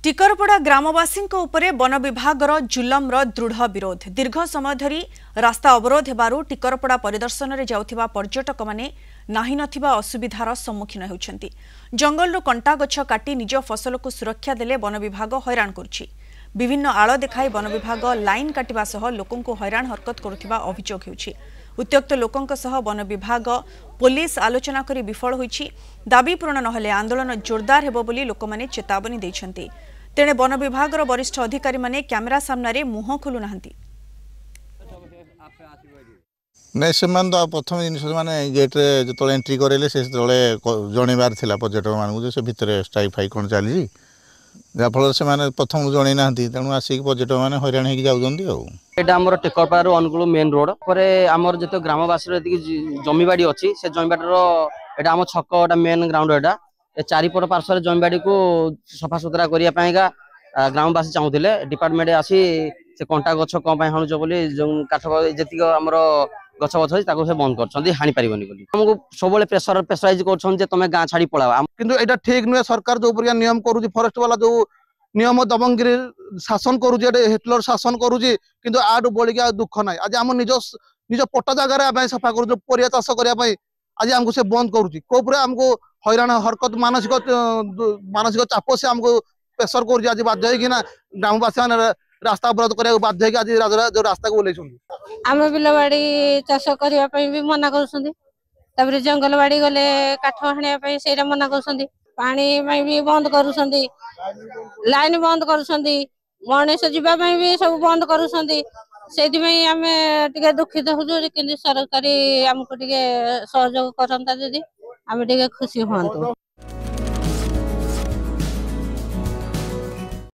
टिकरपड़ा ग्रामवासी वन विभाग जुलम्र दृढ़ विरोध दीर्घ समय धरी रास्ता अवरोध हेबारु टिकरपड़ा परिदर्शन में जाउथिबा पर्यटक माने नाही नथिबा असुविधार सम्मुखीन हेउछन्ति। जंगलरु कंटा गछ काटी निज फसल को सुरक्षा देले वन विभाग हैरान करछि। विभिन्न आड़ देखाई वन विभाग लाइन काटिबा सह लोकंको हैरान हरकत करुथिबा अभियोग हेउछि। उत्त्यक्त लोकंक सह वन विभाग पुलिस आलोचना करी विफल होइछि। दाबी पूर्ण नहले आंदोलन जोरदार हेबो बोली लोकमाने चेतावनी दैछन्ति। तेणे वन विभाग वरिष्ठ अधिकारी माने कैमेरा सामने मुह खोलु नाहंती। नहीं से प्रथम जिन मैंने गेट जो एंट्री करेले से जनइबार था पर्यटक मानक से भितर स्ट्राइक फाइक कौन चली जहाँफल से प्रथम जन ना तेणु आसिक पर्यटक मैंने हैरान होमर टेकरपाड़ अनुकूल मेन रोड पर आमर जो ग्रामवासी जमीबाड़ी अच्छी से जमीबाड़ी आम छक मेन ग्राउंड एटा चारिपट पार्श्व जमीबाड़ी को सफा सुतरा करने ग्रामवासी चाहूले डिपार्टमेंट आसी से कंटा गछ कौन हाणुच बोली काठ जी आमर गछ गछ से बंद कर हाणी पारबनी आमको सब प्रेसराइज कर तुम गाँ छाड़ी पलावा किंतु एटा ठीक नुहे। सरकार जो नियम करुँच फरेस्ट वाला जो नियम दबंगगिरी शासन करुँच हिटलर शासन करुँच किंतु आठ बढ़ी दुख ना आज आम निज पट्टा जगार सफा कर परिया चाष करने आज आमको से बंद करुँच कोपरे आमको हैरान हरकत मानसिक चाप से आमको प्रेसर कर आज बाध्य ग्रामवासी मैंने रास्ता अवरोध करने बाध्य आज जो रास्ता को ओल्लैछन्ति। आम बिलबाड़ी चाष करने भी मना कर जंगल बाड़ी गले काठ हाणिया से मना कर पानी भी बंद कर लाइन बंद कर मनीष जावाई भी सब बंद कर दुखित हो सरकारी आमको सहयोग करता आम खुशी हूँ।